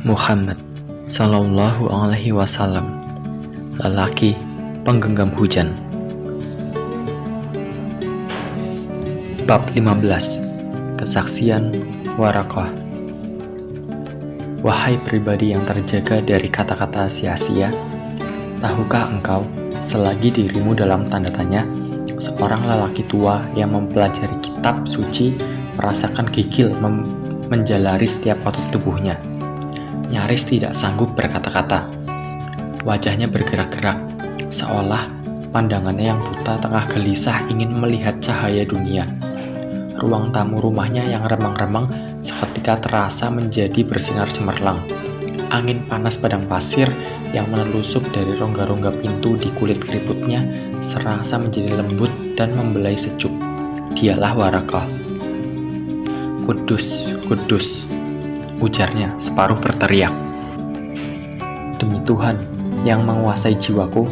Muhammad Sallallahu Alaihi Wasallam, lelaki penggenggam hujan. Bab 15. Kesaksian Waraqah. Wahai pribadi yang terjaga dari kata-kata sia-sia, tahukah engkau selagi dirimu dalam tanda tanya, seorang lelaki tua yang mempelajari kitab suci merasakan gigil menjalari setiap otot tubuhnya, nyaris tidak sanggup berkata-kata. Wajahnya bergerak-gerak, seolah pandangannya yang buta tengah gelisah ingin melihat cahaya dunia. Ruang tamu rumahnya yang remang-remang seketika terasa menjadi bersinar cemerlang. Angin panas padang pasir yang menelusup dari rongga-rongga pintu di kulit keriputnya serasa menjadi lembut dan membelai sejuk. Dialah Waraqah. Kudus, kudus, ujarnya separuh berteriak. Demi Tuhan yang menguasai jiwaku,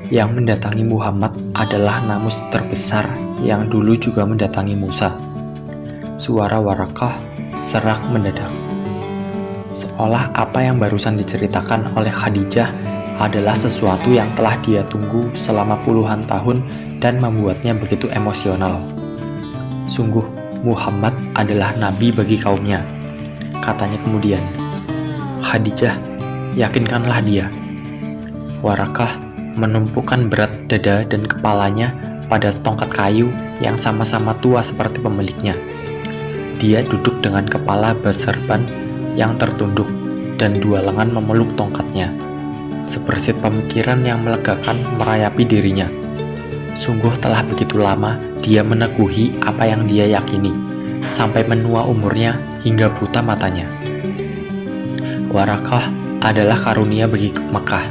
yang mendatangi Muhammad adalah namus terbesar yang dulu juga mendatangi Musa. Suara Waraqah serak mendadak, seolah apa yang barusan diceritakan oleh Khadijah adalah sesuatu yang telah dia tunggu selama puluhan tahun dan membuatnya begitu emosional. Sungguh, Muhammad adalah nabi bagi kaumnya, katanya kemudian. Khadijah, yakinkanlah dia. Waraqah menumpukan berat dada dan kepalanya pada tongkat kayu yang sama-sama tua seperti pemiliknya. Dia duduk dengan kepala berserban yang tertunduk dan dua lengan memeluk tongkatnya. Sebersit pemikiran yang melegakan merayapi dirinya. Sungguh telah begitu lama dia meneguhi apa yang dia yakini, sampai menua umurnya hingga buta matanya. Waraqah adalah karunia bagi Mekah.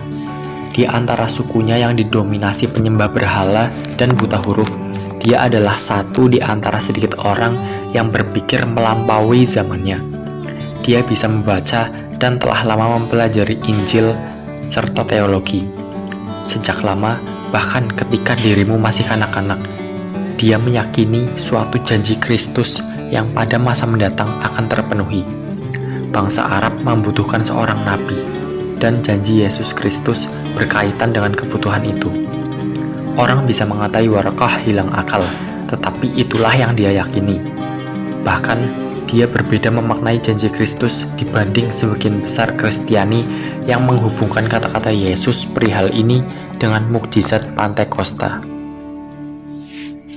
Di antara sukunya yang didominasi penyembah berhala dan buta huruf, dia adalah satu di antara sedikit orang yang berpikir melampaui zamannya. Dia bisa membaca dan telah lama mempelajari Injil serta teologi. Sejak lama, bahkan ketika dirimu masih kanak-kanak, dia meyakini suatu janji Kristus yang pada masa mendatang akan terpenuhi. Bangsa Arab membutuhkan seorang nabi, dan janji Yesus Kristus berkaitan dengan kebutuhan itu. Orang bisa mengatai Waraqah hilang akal, tetapi itulah yang dia yakini. Bahkan, dia berbeda memaknai janji Kristus dibanding sebagian besar Kristiani yang menghubungkan kata-kata Yesus perihal ini dengan mukjizat Pantekosta.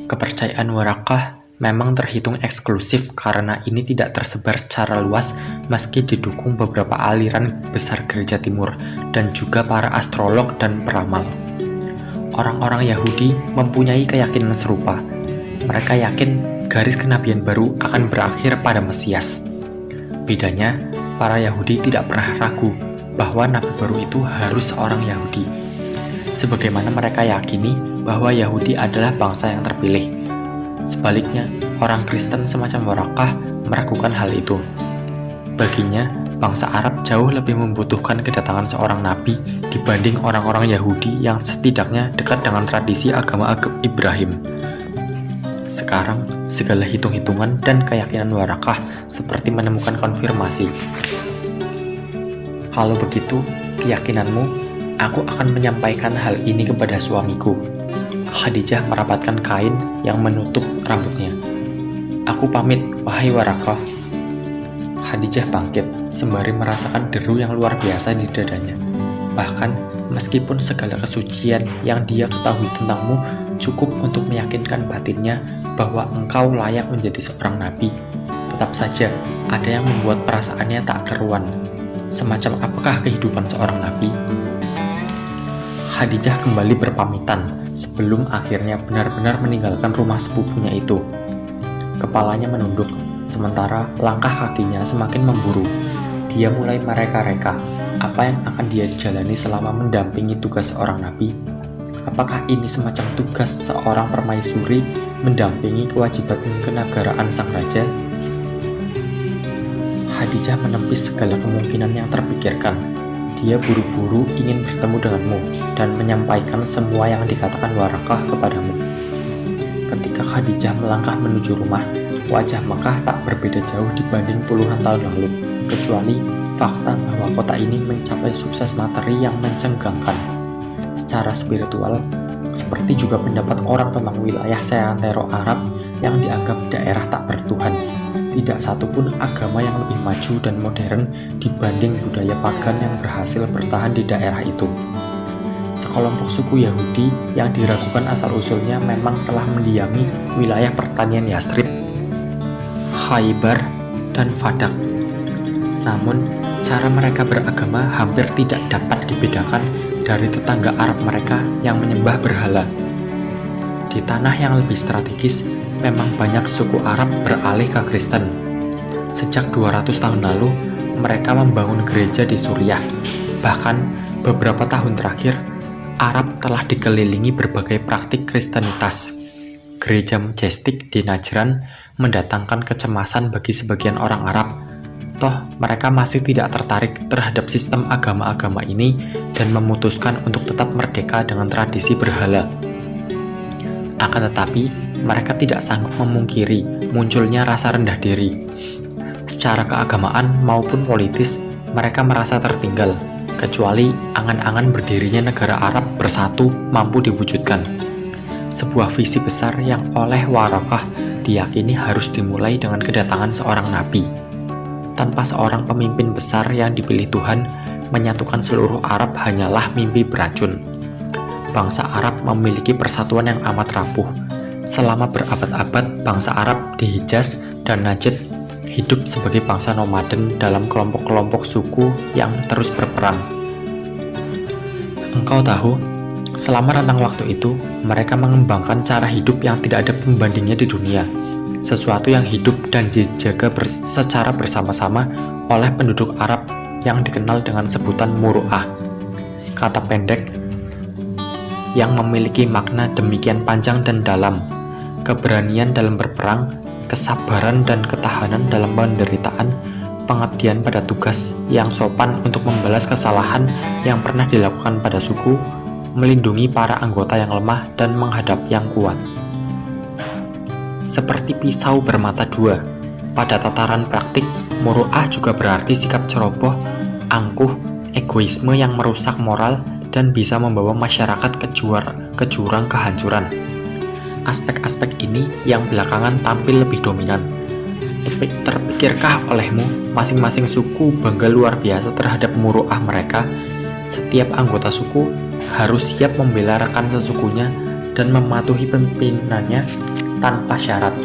Kepercayaan Waraqah memang terhitung eksklusif karena ini tidak tersebar secara luas meski didukung beberapa aliran besar gereja timur dan juga para astrolog dan peramal. Orang-orang Yahudi mempunyai keyakinan serupa. Mereka yakin garis kenabian baru akan berakhir pada Mesias. Bedanya, para Yahudi tidak pernah ragu bahwa nabi baru itu harus seorang Yahudi. Sebagaimana mereka yakini bahwa Yahudi adalah bangsa yang terpilih. Sebaliknya, orang Kristen semacam Waraqah meragukan hal itu. Baginya, bangsa Arab jauh lebih membutuhkan kedatangan seorang nabi dibanding orang-orang Yahudi yang setidaknya dekat dengan tradisi agama Ibrahim. Sekarang, segala hitung-hitungan dan keyakinan Waraqah seperti menemukan konfirmasi. Kalau begitu, keyakinanmu, aku akan menyampaikan hal ini kepada suamiku. Khadijah merapatkan kain yang menutup rambutnya. Aku pamit, wahai Waraqah. Khadijah bangkit, sembari merasakan deru yang luar biasa di dadanya. Bahkan, meskipun segala kesucian yang dia ketahui tentangmu cukup untuk meyakinkan batinnya bahwa engkau layak menjadi seorang nabi, tetap saja ada yang membuat perasaannya tak keruan. Semacam apakah kehidupan seorang nabi? Khadijah kembali berpamitan sebelum akhirnya benar-benar meninggalkan rumah sepupunya itu. Kepalanya menunduk, sementara langkah kakinya semakin memburu. Dia mulai mereka-reka apa yang akan dia jalani selama mendampingi tugas seorang nabi. Apakah ini semacam tugas seorang permaisuri mendampingi kewajiban kenegaraan sang raja? Khadijah menepis segala kemungkinan yang terpikirkan. Dia buru-buru ingin bertemu denganmu dan menyampaikan semua yang dikatakan Waraqah kepadamu. Ketika Khadijah melangkah menuju rumah, wajah Mekah tak berbeda jauh dibanding puluhan tahun lalu, kecuali fakta bahwa kota ini mencapai sukses materi yang mencenggangkan secara spiritual, seperti juga pendapat orang tentang wilayah seantero Arab yang dianggap daerah tak bertuhan. Tidak satupun agama yang lebih maju dan modern dibanding budaya pagan yang berhasil bertahan di daerah itu. Sekelompok suku Yahudi yang diragukan asal-usulnya memang telah mendiami wilayah pertanian Yastrib, Khaybar, dan Fadak. Namun, cara mereka beragama hampir tidak dapat dibedakan dari tetangga Arab mereka yang menyembah berhala. Di tanah yang lebih strategis, memang banyak suku Arab beralih ke Kristen. Sejak 200 tahun lalu, mereka membangun gereja di Suriah. Bahkan, beberapa tahun terakhir, Arab telah dikelilingi berbagai praktik Kristenitas. Gereja majestik di Najran mendatangkan kecemasan bagi sebagian orang Arab. Toh, mereka masih tidak tertarik terhadap sistem agama-agama ini dan memutuskan untuk tetap merdeka dengan tradisi berhala. Akan tetapi, mereka tidak sanggup memungkiri munculnya rasa rendah diri. Secara keagamaan maupun politis, mereka merasa tertinggal, kecuali angan-angan berdirinya negara Arab bersatu mampu diwujudkan. Sebuah visi besar yang oleh Waraqah diyakini harus dimulai dengan kedatangan seorang nabi. Tanpa seorang pemimpin besar yang dipilih Tuhan, menyatukan seluruh Arab hanyalah mimpi beracun. Bangsa Arab memiliki persatuan yang amat rapuh. Selama berabad-abad, bangsa Arab di Hijaz dan Najd hidup sebagai bangsa nomaden dalam kelompok-kelompok suku yang terus berperang. Engkau tahu, selama rentang waktu itu, mereka mengembangkan cara hidup yang tidak ada pembandingnya di dunia. Sesuatu yang hidup dan dijaga secara bersama-sama oleh penduduk Arab yang dikenal dengan sebutan muru'ah. Kata pendek yang memiliki makna demikian panjang dan dalam. Keberanian dalam berperang, kesabaran dan ketahanan dalam penderitaan, pengabdian pada tugas yang sopan untuk membalas kesalahan yang pernah dilakukan pada suku, melindungi para anggota yang lemah dan menghadap yang kuat. Seperti pisau bermata dua, pada tataran praktik, muru'ah juga berarti sikap ceroboh, angkuh, egoisme yang merusak moral dan bisa membawa masyarakat ke jurang kehancuran. Aspek-aspek ini yang belakangan tampil lebih dominan. Terpikirkah olehmu masing-masing suku bangga luar biasa terhadap muru'ah mereka? Setiap anggota suku harus siap membela rekan sesukunya dan mematuhi pimpinannya tanpa syarat.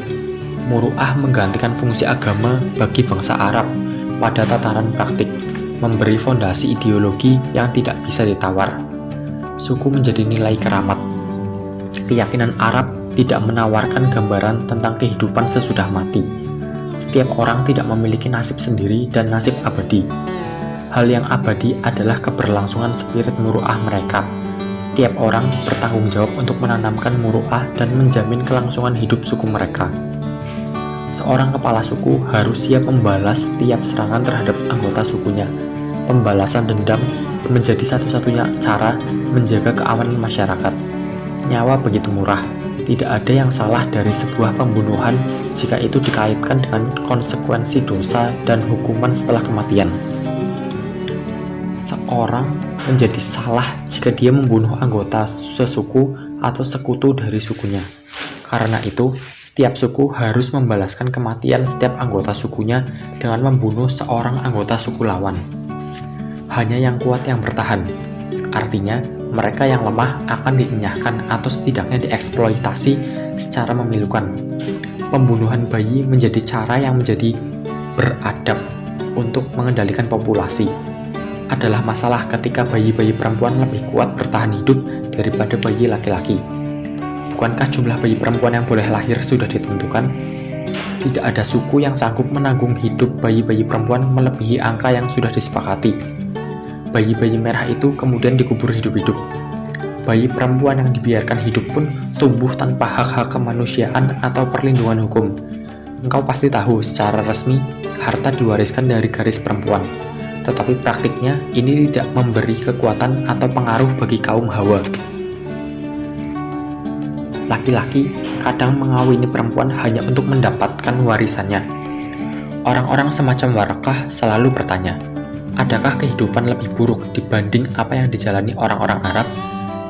Muru'ah menggantikan fungsi agama bagi bangsa Arab pada tataran praktik, memberi fondasi ideologi yang tidak bisa ditawar. Suku menjadi nilai keramat. Keyakinan Arab tidak menawarkan gambaran tentang kehidupan sesudah mati. Setiap orang tidak memiliki nasib sendiri dan nasib abadi. Hal yang abadi adalah keberlangsungan spirit muru'ah mereka. Setiap orang bertanggung jawab untuk menanamkan muru'ah dan menjamin kelangsungan hidup suku mereka. Seorang kepala suku harus siap membalas setiap serangan terhadap anggota sukunya. Pembalasan dendam menjadi satu-satunya cara menjaga keamanan masyarakat. Nyawa begitu murah. Tidak ada yang salah dari sebuah pembunuhan jika itu dikaitkan dengan konsekuensi dosa dan hukuman setelah kematian. Seorang menjadi salah jika dia membunuh anggota sesuku atau sekutu dari sukunya. Karena itu, setiap suku harus membalaskan kematian setiap anggota sukunya dengan membunuh seorang anggota suku lawan. Hanya yang kuat yang bertahan. Artinya, mereka yang lemah akan dienyahkan atau setidaknya dieksploitasi secara memilukan. Pembunuhan bayi menjadi cara yang menjadi beradab untuk mengendalikan populasi. Adalah masalah ketika bayi-bayi perempuan lebih kuat bertahan hidup daripada bayi laki-laki. Bukankah jumlah bayi perempuan yang boleh lahir sudah ditentukan? Tidak ada suku yang sanggup menanggung hidup bayi-bayi perempuan melebihi angka yang sudah disepakati. Bayi-bayi merah itu kemudian dikubur hidup-hidup. Bayi perempuan yang dibiarkan hidup pun tumbuh tanpa hak-hak kemanusiaan atau perlindungan hukum. Engkau pasti tahu secara resmi harta diwariskan dari garis perempuan. Tetapi praktiknya ini tidak memberi kekuatan atau pengaruh bagi kaum Hawa. Laki-laki kadang mengawini perempuan hanya untuk mendapatkan warisannya. Orang-orang semacam Waraqah selalu bertanya, Adakah kehidupan lebih buruk dibanding apa yang dijalani orang-orang Arab,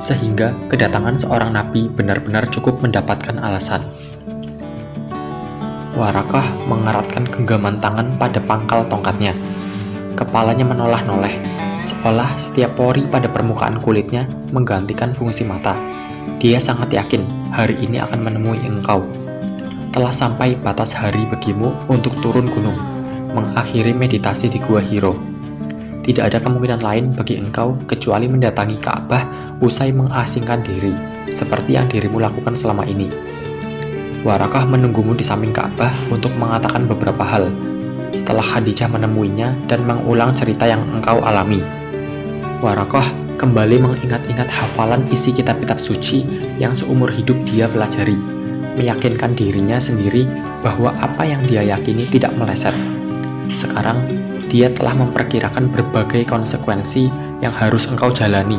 sehingga kedatangan seorang nabi benar-benar cukup mendapatkan alasan? Warakah mengeratkan genggaman tangan pada pangkal tongkatnya. Kepalanya menoleh-noleh, seolah setiap pori pada permukaan kulitnya menggantikan fungsi mata. Dia sangat yakin hari ini akan menemui engkau. Telah sampai batas hari bagimu untuk turun gunung, mengakhiri meditasi di Gua Hiro. Tidak ada kemungkinan lain bagi engkau kecuali mendatangi Ka'bah usai mengasingkan diri, seperti yang dirimu lakukan selama ini. Warakah menunggumu di samping Ka'bah untuk mengatakan beberapa hal, setelah Khadijah menemuinya dan mengulang cerita yang engkau alami. Warakah kembali mengingat-ingat hafalan isi kitab-kitab suci yang seumur hidup dia pelajari, meyakinkan dirinya sendiri bahwa apa yang dia yakini tidak meleset. Sekarang, dia telah memperkirakan berbagai konsekuensi yang harus engkau jalani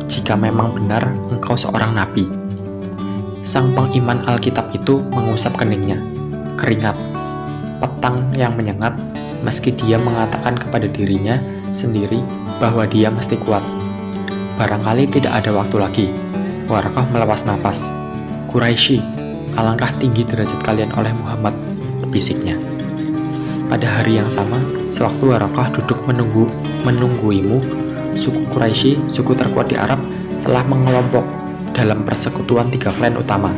jika memang benar engkau seorang nabi. Sang pengiman Alkitab itu mengusap keningnya, keringat, petang yang menyengat, meski dia mengatakan kepada dirinya sendiri bahwa dia mesti kuat. Barangkali tidak ada waktu lagi. Warakah melepas napas. Quraisy, alangkah tinggi derajat kalian oleh Muhammad, bisiknya. Pada hari yang sama, sewaktu Warakah duduk menungguimu, suku Quraisy, suku terkuat di Arab, telah mengelompok dalam persekutuan 3 klan utama.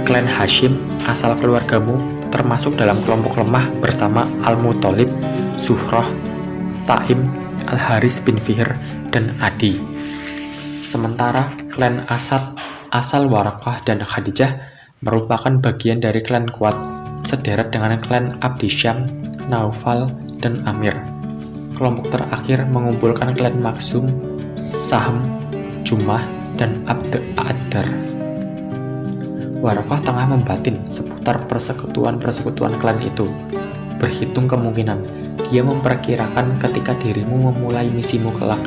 Klan Hashim, asal keluargamu, termasuk dalam kelompok lemah bersama Al-Muthalib, Zuhrah, Taim, Al-Haris bin Fihr, dan Adi. Sementara klan Asad, asal Warakah dan Khadijah, merupakan bagian dari klan kuat, sederet dengan klan Abdisyam, Naufal, dan Amir. Kelompok terakhir mengumpulkan klan Maksum, Sahm, Jumah, dan Abd Ad-Dar. Warakah tengah membatin seputar persekutuan-persekutuan klan itu. Berhitung kemungkinan, dia memperkirakan ketika dirimu memulai misimu kelak,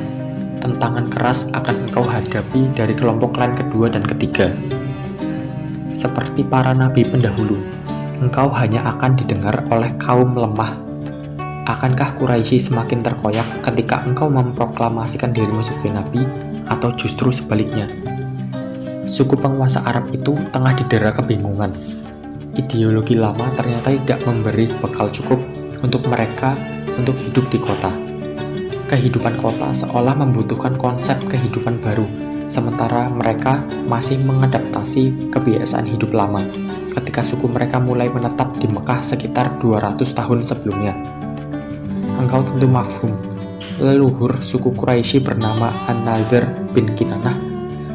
tentangan keras akan engkau hadapi dari kelompok klan kedua dan ketiga. Seperti para nabi pendahulu, engkau hanya akan didengar oleh kaum lemah. Akankah Quraisy semakin terkoyak ketika engkau memproklamasikan dirimu sebagai nabi, atau justru sebaliknya? Suku penguasa Arab itu tengah didera kebingungan. Ideologi lama ternyata tidak memberi bekal cukup untuk mereka untuk hidup di kota. Kehidupan kota seolah membutuhkan konsep kehidupan baru, sementara mereka masih mengadaptasi kebiasaan hidup lama ketika suku mereka mulai menetap di Mekah sekitar 200 tahun sebelumnya. Engkau tentu mafhum. Leluhur suku Quraisy bernama An-Nadhr bin Kinanah,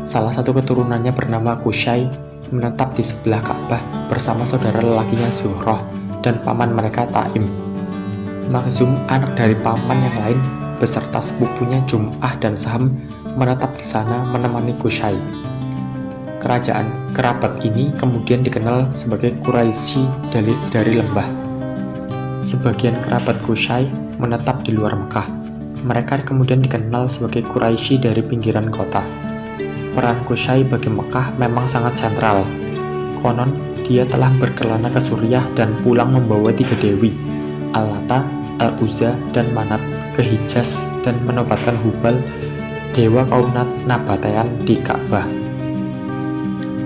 salah satu keturunannya bernama Qusay, menetap di sebelah Ka'bah bersama saudara lelakinya Zuhrah dan paman mereka Taim. Makhzum, anak dari paman yang lain, beserta sepupunya Jum'ah dan Sahm, menetap di sana menemani Qusay. Kerajaan kerabat ini kemudian dikenal sebagai Quraisy dari lembah. Sebagian kerabat Qusay menetap di luar Mekah. Mereka kemudian dikenal sebagai Quraisy dari pinggiran kota. Peran Qusay bagi Mekah memang sangat sentral. Konon, dia telah berkelana ke Suriah dan pulang membawa 3 dewi, Al-Lata, Al-Uzza, dan Manat, ke Hijaz dan menobatkan Hubal, dewa kaum Nabatean, di Ka'bah.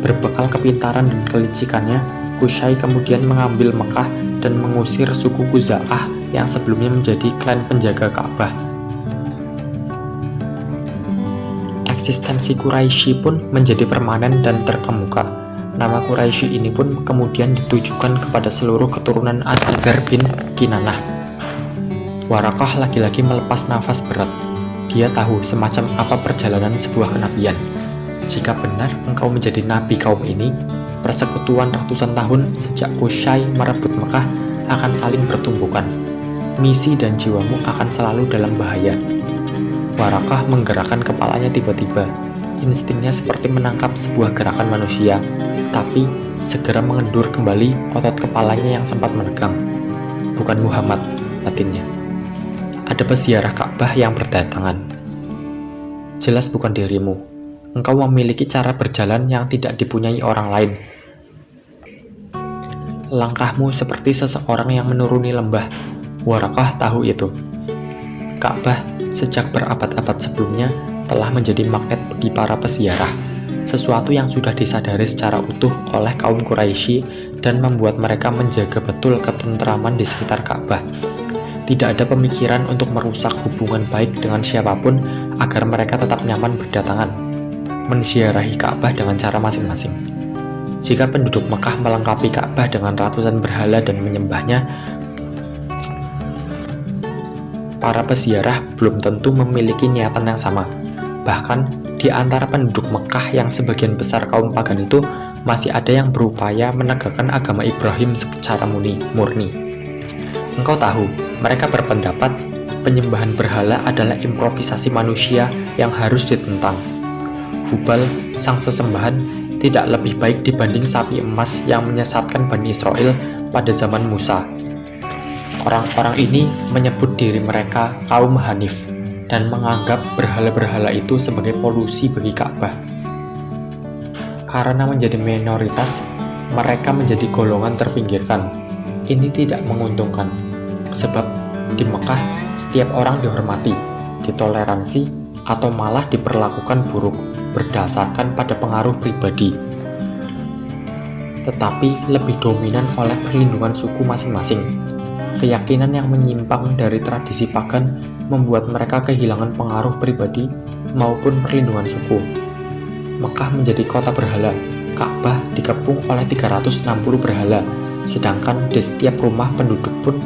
Berbekal kepintaran dan kelicikannya, Qusay kemudian mengambil Mekah dan mengusir suku Khuza'ah yang sebelumnya menjadi klan penjaga Ka'bah. Eksistensi Quraisy pun menjadi permanen dan terkemuka. Nama Quraisy ini pun kemudian ditujukan kepada seluruh keturunan An-Nadhr bin Kinanah. Warakah lagi-lagi melepas nafas berat. Dia tahu semacam apa perjalanan sebuah kenabian. Jika benar engkau menjadi nabi kaum ini, persekutuan ratusan tahun sejak Qusay merebut Mekah akan saling bertumbukan. Misi dan jiwamu akan selalu dalam bahaya. Warakah menggerakkan kepalanya tiba-tiba. Instingnya seperti menangkap sebuah gerakan manusia, tapi segera mengendur kembali otot kepalanya yang sempat menegang. Bukan Muhammad, batinnya. Ada peziarah Ka'bah yang berdatangan. Jelas bukan dirimu. Engkau memiliki cara berjalan yang tidak dipunyai orang lain. Langkahmu seperti seseorang yang menuruni lembah. Warakah tahu itu. Ka'bah sejak berabad-abad sebelumnya telah menjadi magnet bagi para peziarah, sesuatu yang sudah disadari secara utuh oleh kaum Quraisy dan membuat mereka menjaga betul ketentraman di sekitar Ka'bah. Tidak ada pemikiran untuk merusak hubungan baik dengan siapapun agar mereka tetap nyaman berdatangan, menziarahi Ka'bah dengan cara masing-masing. Jika penduduk Mekah melengkapi Ka'bah dengan ratusan berhala dan menyembahnya, para peziarah belum tentu memiliki niatan yang sama. Bahkan, di antara penduduk Mekah yang sebagian besar kaum pagan itu, masih ada yang berupaya menegakkan agama Ibrahim secara murni. Engkau tahu, mereka berpendapat penyembahan berhala adalah improvisasi manusia yang harus ditentang. Hubal, sang sesembahan, tidak lebih baik dibanding sapi emas yang menyesatkan Bani Israel pada zaman Musa. Orang-orang ini menyebut diri mereka kaum Hanif dan menganggap berhala-berhala itu sebagai polusi bagi Ka'bah. Karena menjadi minoritas, mereka menjadi golongan terpinggirkan. Ini tidak menguntungkan, sebab di Mekah setiap orang dihormati, ditoleransi, atau malah diperlakukan buruk berdasarkan pada pengaruh pribadi, tetapi lebih dominan oleh perlindungan suku masing-masing. Keyakinan yang menyimpang dari tradisi pagan membuat mereka kehilangan pengaruh pribadi maupun perlindungan suku. Mekah menjadi kota berhala. Ka'bah dikepung oleh 360 berhala, sedangkan di setiap rumah penduduk pun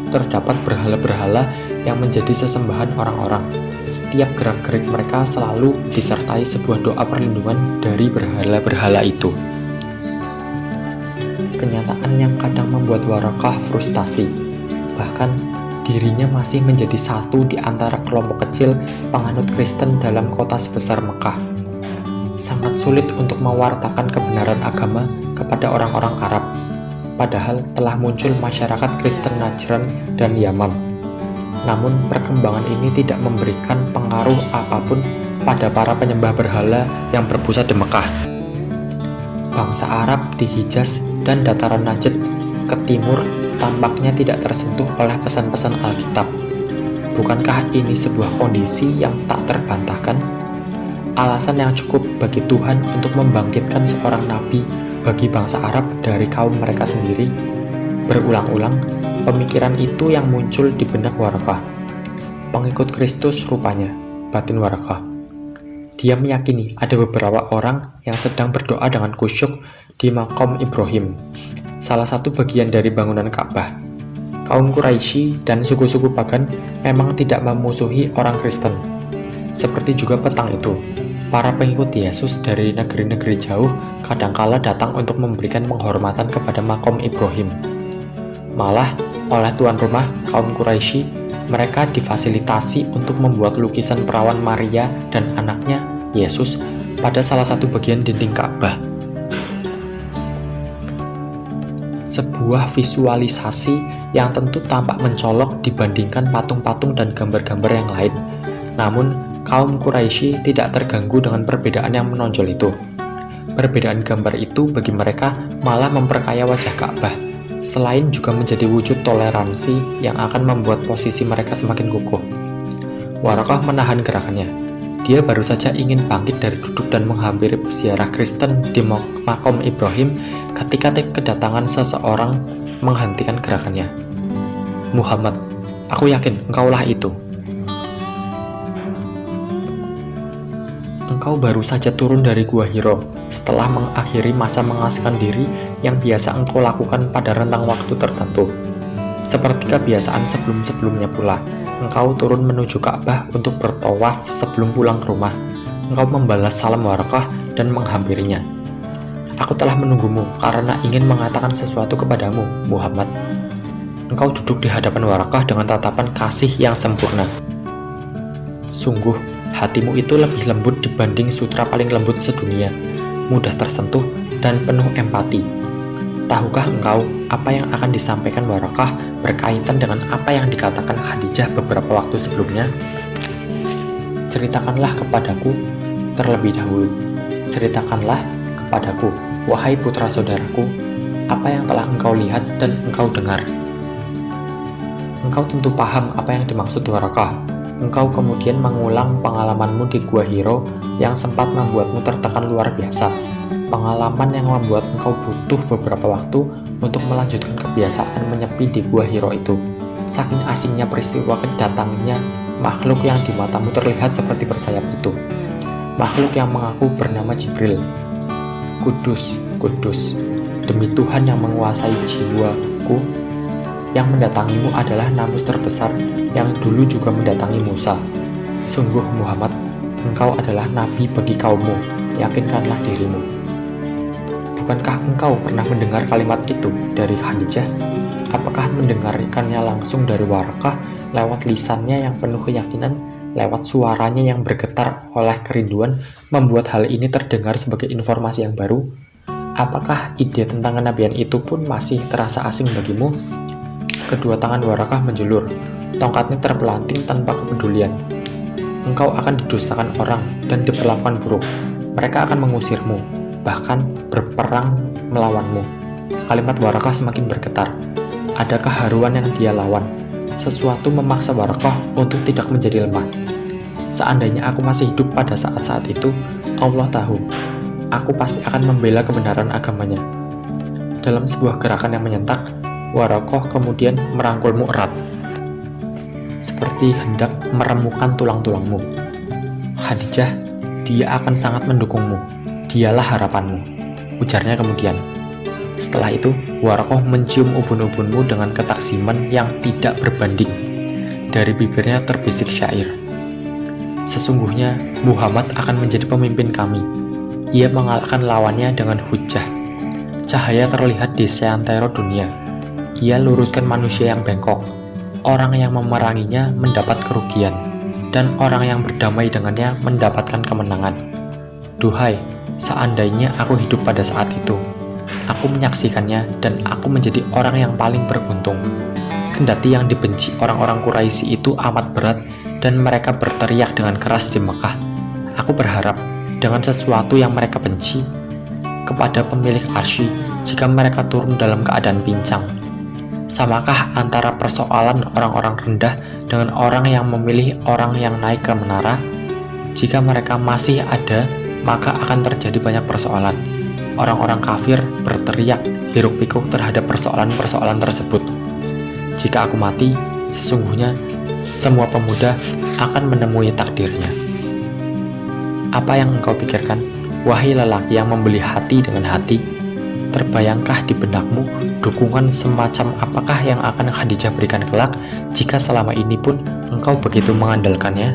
terdapat berhala-berhala yang menjadi sesembahan orang-orang. Setiap gerak-gerik mereka selalu disertai sebuah doa perlindungan dari berhala-berhala itu. Kenyataan yang kadang membuat Warakah frustasi. Bahkan, dirinya masih menjadi satu di antara kelompok kecil penganut Kristen dalam kota sebesar Mekah. Sangat sulit untuk mewartakan kebenaran agama kepada orang-orang Arab, padahal telah muncul masyarakat Kristen Najran dan Yamam. Namun, perkembangan ini tidak memberikan pengaruh apapun pada para penyembah berhala yang berpusat di Mekah. Bangsa Arab di Hijaz dan dataran Najd ke timur tampaknya tidak tersentuh oleh pesan-pesan Alkitab. Bukankah ini sebuah kondisi yang tak terbantahkan? Alasan yang cukup bagi Tuhan untuk membangkitkan seorang nabi bagi bangsa Arab dari kaum mereka sendiri. Berulang-ulang, pemikiran itu yang muncul di benak Warakah. Pengikut Kristus rupanya, batin Warakah. Dia meyakini ada beberapa orang yang sedang berdoa dengan kusyuk di Maqam Ibrahim, salah satu bagian dari bangunan Ka'bah. Kaum Quraisy dan suku-suku pagan memang tidak memusuhi orang Kristen. Seperti juga petang itu, para pengikut Yesus dari negeri-negeri jauh kadangkala datang untuk memberikan penghormatan kepada Maqam Ibrahim. Malah, oleh tuan rumah kaum Quraisy, mereka difasilitasi untuk membuat lukisan perawan Maria dan anaknya, Yesus, pada salah satu bagian dinding Ka'bah. Sebuah visualisasi yang tentu tampak mencolok dibandingkan patung-patung dan gambar-gambar yang lain. Namun, kaum Quraisy tidak terganggu dengan perbedaan yang menonjol itu. Perbedaan gambar itu bagi mereka malah memperkaya wajah Ka'bah, selain juga menjadi wujud toleransi yang akan membuat posisi mereka semakin kukuh. Warakah menahan gerakannya. Dia baru saja ingin bangkit dari duduk dan menghampiri peziarah Kristen di Maqam Ibrahim ketika kedatangan seseorang menghentikan gerakannya. Muhammad, aku yakin engkaulah itu. Engkau baru saja turun dari Gua Hiro setelah mengakhiri masa mengasihkan diri yang biasa engkau lakukan pada rentang waktu tertentu. Seperti kebiasaan sebelum-sebelumnya pula, engkau turun menuju Ka'bah untuk bertawaf sebelum pulang ke rumah. Engkau membalas salam Warakah dan menghampirinya. Aku telah menunggumu karena ingin mengatakan sesuatu kepadamu, Muhammad. Engkau duduk di hadapan Warakah dengan tatapan kasih yang sempurna. Sungguh, hatimu itu lebih lembut dibanding sutra paling lembut sedunia, mudah tersentuh dan penuh empati. Tahukah engkau apa yang akan disampaikan Warakah berkaitan dengan apa yang dikatakan Khadijah beberapa waktu sebelumnya? Ceritakanlah kepadaku terlebih dahulu. Ceritakanlah kepadaku, wahai putra saudaraku, apa yang telah engkau lihat dan engkau dengar. Engkau tentu paham apa yang dimaksud Warakah. Engkau kemudian mengulang pengalamanmu di Gua Hiro yang sempat membuatmu tertekan luar biasa. Pengalaman yang membuat engkau butuh beberapa waktu untuk melanjutkan kebiasaan menyepi di Gua Hiro itu. Saking asingnya peristiwa kedatangannya makhluk yang di matamu terlihat seperti bersayap itu. Makhluk yang mengaku bernama Jibril. Kudus, kudus, demi Tuhan yang menguasai jiwaku, yang mendatangimu adalah namus terbesar yang dulu juga mendatangi Musa. Sungguh Muhammad, engkau adalah nabi bagi kaummu, yakinkanlah dirimu. Bukankah engkau pernah mendengar kalimat itu dari Khadijah? Apakah mendengarkannya langsung dari Warakah, lewat lisannya yang penuh keyakinan, lewat suaranya yang bergetar oleh kerinduan, membuat hal ini terdengar sebagai informasi yang baru? Apakah ide tentang kenabian itu pun masih terasa asing bagimu? Kedua tangan Warakah menjulur, tongkatnya terpelanting tanpa kepedulian. Engkau akan didustakan orang dan diperlakukan buruk. Mereka akan mengusirmu, bahkan berperang melawanmu. Kalimat Warakah semakin bergetar. Ada keharuan yang dia lawan. Sesuatu memaksa Warakah untuk tidak menjadi lemah. Seandainya aku masih hidup pada saat-saat itu, Allah tahu, aku pasti akan membela kebenaran agamanya. Dalam sebuah gerakan yang menyentak, Warakah kemudian merangkulmu erat, seperti hendak meremukkan tulang-tulangmu. Khadijah, dia akan sangat mendukungmu. Dialah harapanmu, ujarnya kemudian. Setelah itu, Warakah mencium ubun-ubunmu dengan ketaksiman yang tidak berbanding. Dari bibirnya terbisik syair. Sesungguhnya, Muhammad akan menjadi pemimpin kami. Ia mengalahkan lawannya dengan hujah. Cahaya terlihat di seantero dunia. Ia luruskan manusia yang bengkok. Orang yang memeranginya mendapat kerugian, dan orang yang berdamai dengannya mendapatkan kemenangan. Duhai, seandainya aku hidup pada saat itu, aku menyaksikannya dan aku menjadi orang yang paling beruntung. Kendati yang dibenci orang-orang Quraisy itu amat berat dan mereka berteriak dengan keras di Mekah, aku berharap dengan sesuatu yang mereka benci kepada pemilik arsy jika mereka turun dalam keadaan pincang. Samakah antara persoalan orang-orang rendah dengan orang yang memilih orang yang naik ke menara? Jika mereka masih ada, maka akan terjadi banyak persoalan. Orang-orang kafir berteriak hiruk-pikuk terhadap persoalan-persoalan tersebut. Jika aku mati, sesungguhnya semua pemuda akan menemui takdirnya. Apa yang engkau pikirkan, wahai lelaki yang membeli hati dengan hati? Terbayangkah di benakmu dukungan semacam apakah yang akan Khadijah berikan kelak jika selama ini pun engkau begitu mengandalkannya?